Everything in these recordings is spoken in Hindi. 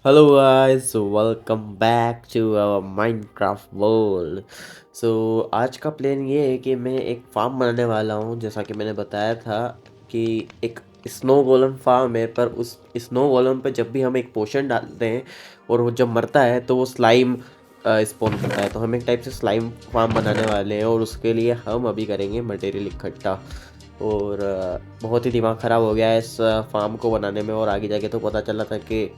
Hello guys, welcome back to our Minecraft world. So आज का प्लान ये है कि मैं एक फार्म बनाने वाला हूँ। जैसा कि मैंने बताया था कि एक स्नो गोलम फार्म है, पर उस स्नो गोलम पे जब भी हम एक पोशन डालते हैं और वो जब मरता है तो वो स्लाइम स्पॉन करता है। तो हम एक टाइप से स्लाइम फार्म बनाने वाले हैं और उसके लिए हम अभी करेंगे मटेरियल इकट्ठा। और बहुत ही दिमाग ख़राब हो गया है इस फार्म को बनाने में। और आगे जाके तो पता चला था कि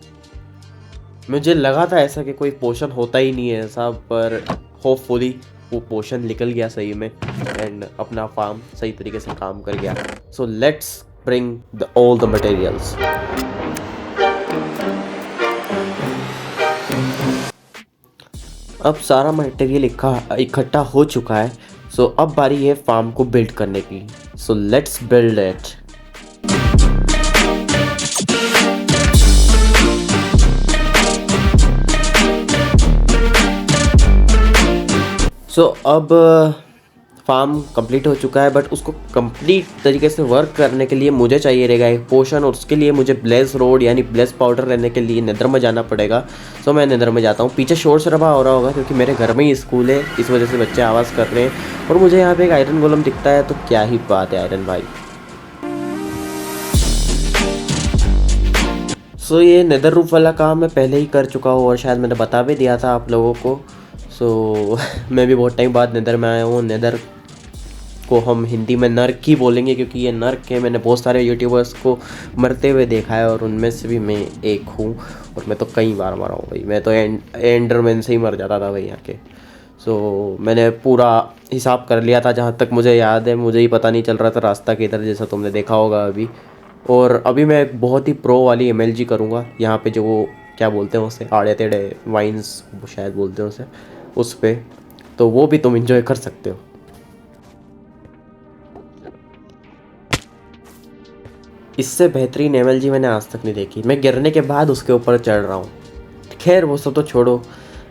मुझे लगा था ऐसा कि कोई पोशन होता ही नहीं है ऐसा, पर होपफुली वो पोशन निकल गया सही में एंड अपना फार्म सही तरीके से काम कर गया। So let's bring the all the materials. अब सारा मटेरियल इकट्ठा हो चुका है। सो अब बारी है फार्म को बिल्ड करने की। So let's build it. So अब फार्म कंप्लीट हो चुका है, बट उसको कंप्लीट तरीके से वर्क करने के लिए मुझे चाहिए रहेगा एक पोशन, और उसके लिए मुझे ब्लेज रोड यानी ब्लेज पाउडर लेने के लिए नेदर में जाना पड़ेगा। सो मैं नेदर में जाता हूँ। पीछे शोर शराबा हो रहा होगा क्योंकि मेरे घर में ही स्कूल है, इस वजह से बच्चे आवाज़ कर रहे हैं। और मुझे यहाँ पे एक आयरन गोलम दिखता है, तो क्या ही बात है आयरन भाई। सो ये नेदर रूफ वाला काम मैं पहले ही कर चुका हूँ और शायद मैंने बता भी दिया था आप लोगों को। सो मैं भी बहुत टाइम बाद नेदर में आया हूँ। नेदर को हम हिंदी में नर्क ही बोलेंगे क्योंकि ये नर्क है। मैंने बहुत सारे यूट्यूबर्स को मरते हुए देखा है और उनमें से भी मैं एक हूँ। और मैं तो कई बार मरा हूँ भाई। मैं तो एंडरमैन से ही मर जाता था भाई यहाँ के। सो मैंने पूरा हिसाब कर लिया था जहाँ तक मुझे याद है। मुझे ही पता नहीं चल रहा था रास्ता किधर, जैसा तुमने देखा होगा अभी। और अभी मैं एक बहुत ही प्रो वाली एमएलजी करूँगा यहाँ पे, जो वो क्या बोलते हैं उसे, आड़े टेढ़े वाइन्स वो शायद बोलते हैं उसे, उस पर। तो वो भी तुम इंजॉय कर सकते हो। इससे बेहतरीन एमएलजी मैंने आज तक नहीं देखी। मैं गिरने के बाद उसके ऊपर चढ़ रहा हूँ। खैर वो सब तो छोड़ो।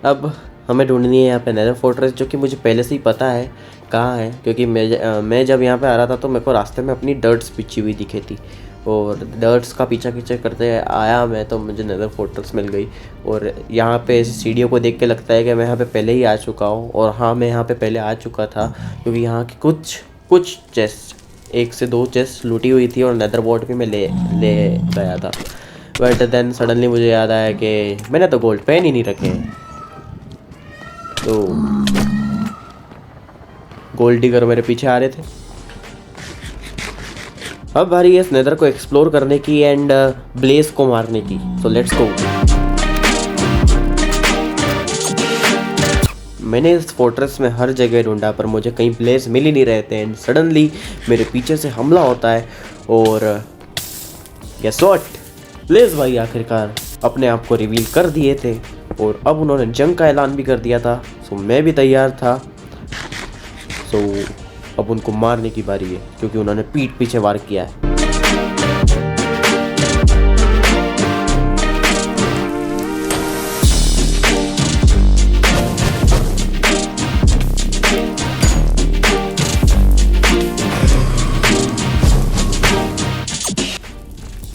अब हमें ढूंढनी है यहाँ पे नेदर फोर्ट्रेस, जो कि मुझे पहले से ही पता है कहाँ है, क्योंकि मैं जब यहाँ पे आ रहा था तो मेरे को रास्ते में अपनी डर्ट्स बिछी हुई दिखी थी। और डर्ट्स का पीछा करते आया मैं, तो मुझे नेदर फोर्ट्रेस मिल गई। और यहाँ पे सीढ़ियों को देख के लगता है कि मैं यहाँ पे पहले ही आ चुका हूँ। और हाँ, मैं यहाँ पे पहले आ चुका था क्योंकि यहाँ की कुछ कुछ चेस्ट, एक से दो चेस्ट लूटी हुई थी और नेदर बोर्ड भी मैं ले ले गया था। बट देन सडनली मुझे याद आया कि मैंने तो गोल्ड पेन ही नहीं रखे हैं। तो गोल्ड डिगर मेरे पीछे आ रहे थे। अब बारी है इस नेदर को एक्सप्लोर करने की एंड ब्लेज को मारने की। सो लेट्स गो। मैंने इस फोर्ट्रेस में हर जगह ढूंढा पर मुझे कहीं ब्लेज मिल ही नहीं रहे थे। एंड सडनली मेरे पीछे से हमला होता है और गेस व्हाट, ब्लेज भाई आखिरकार अपने आप को रिवील कर दिए थे और अब उन्होंने जंग का ऐलान भी कर दिया था। सो मैं भी तैयार था। सो अब उनको मारने की बारी है क्योंकि उन्होंने पीठ पीछे वार किया है।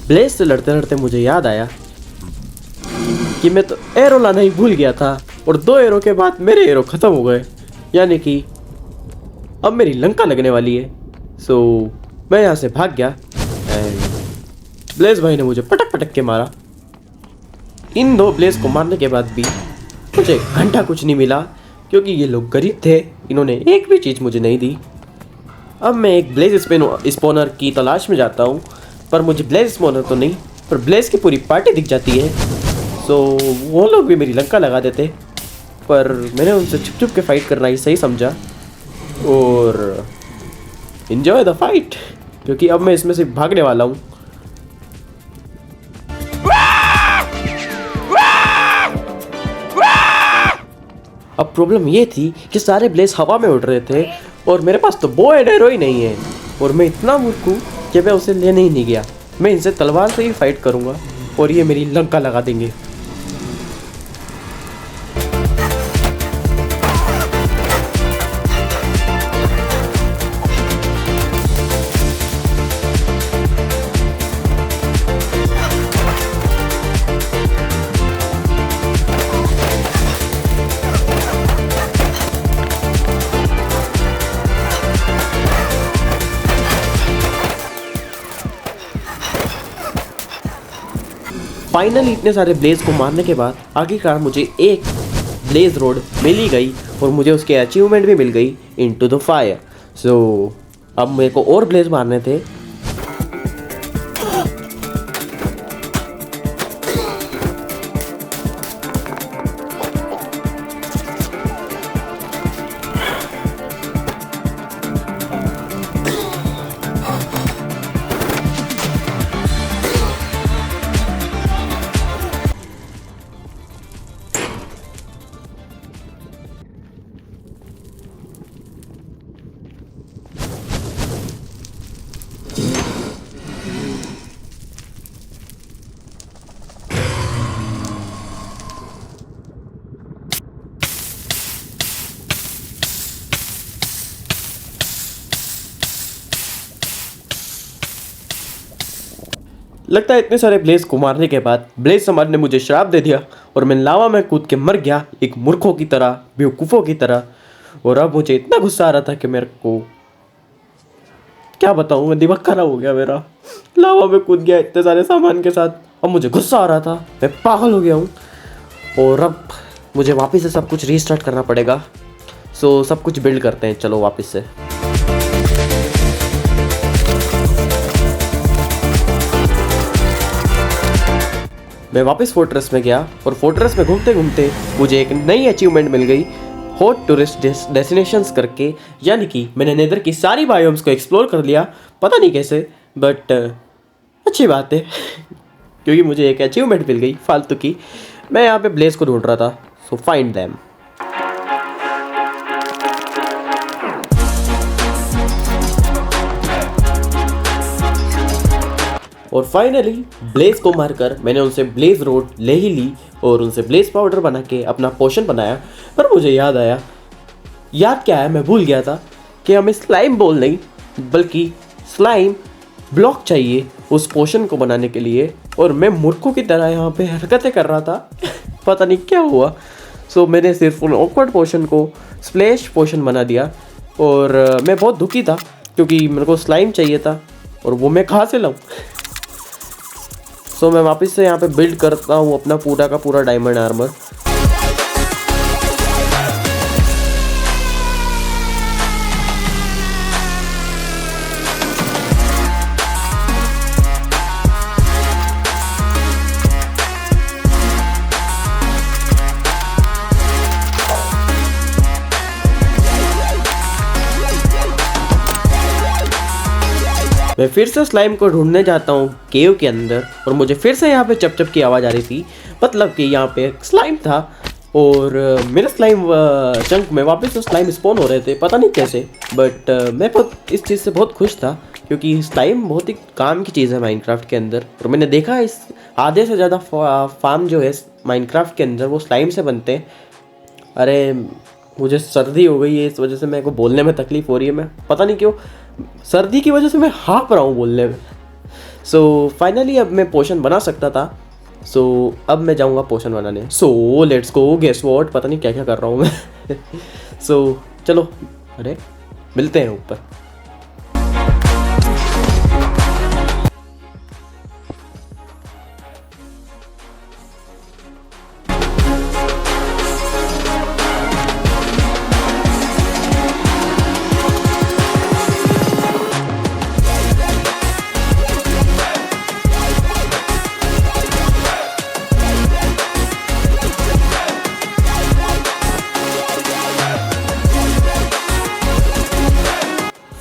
ब्लेज से लड़ते लड़ते मुझे याद आया कि मैं तो एरो लाना ही भूल गया था और 2 एरो के बाद मेरे एरो ख़त्म हो गए, यानी कि अब मेरी लंका लगने वाली है। सो मैं यहाँ से भाग गया एंड ब्लेज भाई ने मुझे पटक पटक के मारा। इन 2 ब्लेज को मारने के बाद भी मुझे घंटा कुछ नहीं मिला क्योंकि ये लोग गरीब थे, इन्होंने एक भी चीज़ मुझे नहीं दी। अब मैं एक ब्लेज स्पॉनर की तलाश में जाता हूँ, पर मुझे ब्लेज स्पॉनर तो नहीं, पर ब्लेज की पूरी पार्टी दिख जाती है। सो वो लोग भी मेरी लंका लगा देते, पर मैंने उनसे छुप छुप के फाइट करना ही सही समझा और इन्जॉय द फाइट, क्योंकि अब मैं इसमें से भागने वाला हूँ। अब प्रॉब्लम ये थी कि सारे ब्लेज हवा में उड़ रहे थे और मेरे पास तो बो एंड एरो ही नहीं है और मैं इतना मूर्ख हूँ कि मैं उसे लेने ही नहीं गया। मैं इनसे तलवार से ही फाइट करूँगा और ये मेरी लंका लगा देंगे। फाइनली इतने सारे ब्लेज को मारने के बाद आखिरकार मुझे एक ब्लेज रोड मिल ही गई और मुझे उसके अचीवमेंट भी मिल गई इनटू द फायर। सो अब मेरे को और ब्लेज मारने थे। लगता है इतने सारे ब्लेज को मारने के बाद ब्लेज समाज ने मुझे श्राप दे दिया और मैं लावा में कूद के मर गया, एक मूर्खों की तरह, बेवकूफ़ों की तरह। और अब मुझे इतना गुस्सा आ रहा था कि मेरे को क्या बताऊँ, मैं दिमाग खराब हो गया मेरा। लावा में कूद गया इतने सारे सामान के साथ, अब मुझे गुस्सा आ रहा था, मैं पागल हो गया हूँ। और अब मुझे वापस से सब कुछ रीस्टार्ट करना पड़ेगा। सो सब कुछ बिल्ड करते हैं, चलो वापस से। मैं वापस फोर्ट्रेस में गया और फोर्ट्रेस में घूमते घूमते मुझे एक नई अचीवमेंट मिल गई, हॉट टूरिस्ट डेस्टिनेशंस करके। यानी कि मैंने नेदर की सारी बायोम्स को एक्सप्लोर कर लिया, पता नहीं कैसे, बट अच्छी बात है क्योंकि मुझे एक अचीवमेंट मिल गई फालतू की। मैं यहाँ पे ब्लेज को ढूंढ रहा था, सो फाइंड दैम। और फाइनली ब्लेज को मारकर मैंने उनसे ब्लेज रोड ले ही ली और उनसे ब्लेज पाउडर बना के अपना पोशन बनाया। पर मुझे याद आया, याद क्या है, मैं भूल गया था कि हमें स्लाइम बॉल नहीं बल्कि स्लाइम ब्लॉक चाहिए उस पोशन को बनाने के लिए। और मैं मूर्खों की तरह यहाँ पे हरकतें कर रहा था पता नहीं क्या हुआ। सो मैंने सिर्फ उन ऑकवर्ड पोशन को स्प्लैश पोशन बना दिया और मैं बहुत दुखी था क्योंकि मेरे को स्लाइम चाहिए था और वो मैं कहाँ से लाऊं। सो मैं वापस से यहाँ पे बिल्ड करता हूँ अपना पूरा का पूरा डायमंड आर्मर। मैं फिर से स्लाइम को ढूंढने जाता हूँ केव के अंदर और मुझे फिर से यहाँ पे चप चप की आवाज़ आ रही थी, मतलब कि यहाँ पे स्लाइम था और मेरे स्लाइम चंक में वापस से स्लाइम स्पॉन हो रहे थे, पता नहीं कैसे। बट मैं बहुत इस चीज़ से बहुत खुश था क्योंकि स्लाइम बहुत ही काम की चीज़ है माइनक्राफ्ट के अंदर। और मैंने देखा इस आधे से ज़्यादा फार्म जो है माइनक्राफ्ट के अंदर वो स्लाइम से बनते हैं। अरे मुझे सर्दी हो गई है, इस वजह से मेरे को बोलने में तकलीफ़ हो रही है। मैं पता नहीं क्यों सर्दी की वजह से मैं हाँफ रहा हूँ बोलने में। सो फाइनली अब मैं पोशन बना सकता था। सो अब मैं जाऊँगा पोशन बनाने। So let's go, guess what, पता नहीं क्या क्या कर रहा हूँ मैं सो चलो, अरे मिलते हैं ऊपर।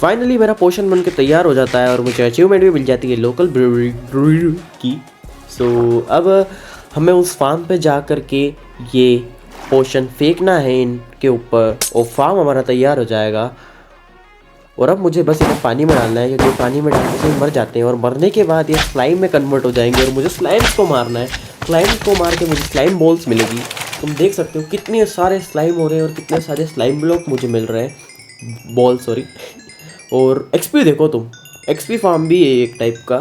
फाइनली मेरा पोशन बन के तैयार हो जाता है और मुझे अचीवमेंट भी मिल जाती है लोकल ब्रूअरी की। सो अब हमें उस फार्म पे जा कर के ये पोशन फेंकना है इनके ऊपर और फार्म हमारा तैयार हो जाएगा। और अब मुझे बस इन्हें पानी में डालना है क्योंकि पानी में डालने से मर जाते हैं और मरने के बाद ये स्लाइम में कन्वर्ट हो जाएंगे और मुझे स्लाइम्स को मारना है। स्लाइम्स को मार के मुझे स्लाइम बॉल्स मिलेगी। तुम देख सकते हो कितने सारे स्लाइम हो रहे हैं और कितने सारे स्लाइम ब्लॉक मुझे मिल रहे हैं, बॉल सॉरी। और एक्सपी देखो तुम, एक्सपी फार्म भी है एक टाइप का,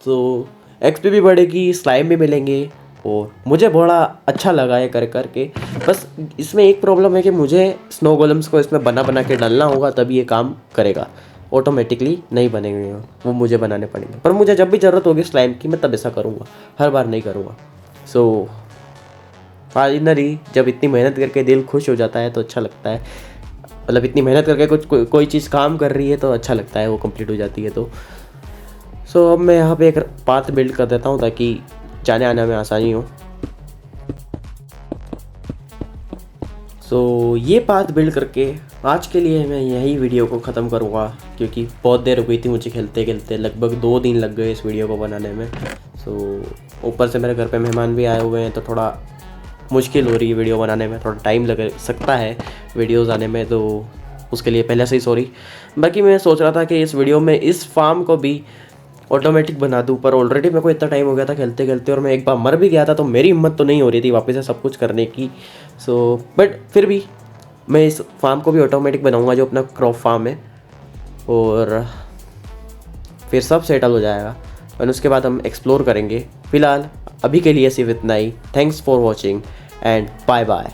तो एक्सपी भी बढ़ेगी, स्लाइम भी मिलेंगे और मुझे बड़ा अच्छा लगा है कर करके। बस इसमें एक प्रॉब्लम है कि मुझे स्नो गोलम्स को इसमें बना बना के डालना होगा तभी ये काम करेगा। ऑटोमेटिकली नहीं बनेंगे, वो मुझे बनाने पड़ेंगे। पर मुझे जब भी ज़रूरत होगी स्लाइम की मैं तब ऐसा करूँगा, हर बार नहीं करूँगा। सो फाइनली जब इतनी मेहनत करके दिल खुश हो जाता है तो अच्छा लगता है, मतलब इतनी मेहनत करके कोई चीज़ काम कर रही है तो अच्छा लगता है, वो कंप्लीट हो जाती है। तो सो अब मैं यहाँ पे एक पाथ बिल्ड कर देता हूँ ताकि जाने आने में आसानी हो। सो ये पाथ बिल्ड करके आज के लिए मैं यही वीडियो को ख़त्म करूँगा, क्योंकि बहुत देर हो गई थी मुझे खेलते खेलते, लगभग 2 दिन लग गए इस वीडियो को बनाने में। सो ऊपर से मेरे घर पे मेहमान भी आए हुए हैं तो थोड़ा मुश्किल हो रही है वीडियो बनाने में, थोड़ा टाइम लग सकता है वीडियोज़ आने में, तो उसके लिए पहले से ही सॉरी। बाकी मैं सोच रहा था कि इस वीडियो में इस फार्म को भी ऑटोमेटिक बना दूँ, पर ऑलरेडी मेरे को इतना टाइम हो गया था खेलते खेलते और मैं एक बार मर भी गया था, तो मेरी हिम्मत तो नहीं हो रही थी वापस से सब कुछ करने की। सो बट फिर भी मैं इस फार्म को भी ऑटोमेटिक बनाऊंगा जो अपना क्रॉप फार्म है, और फिर सब सेटल हो जाएगा और उसके बाद हम एक्सप्लोर करेंगे। फ़िलहाल अभी के लिए सिर्फ इतना ही। Thanks for watching and bye bye.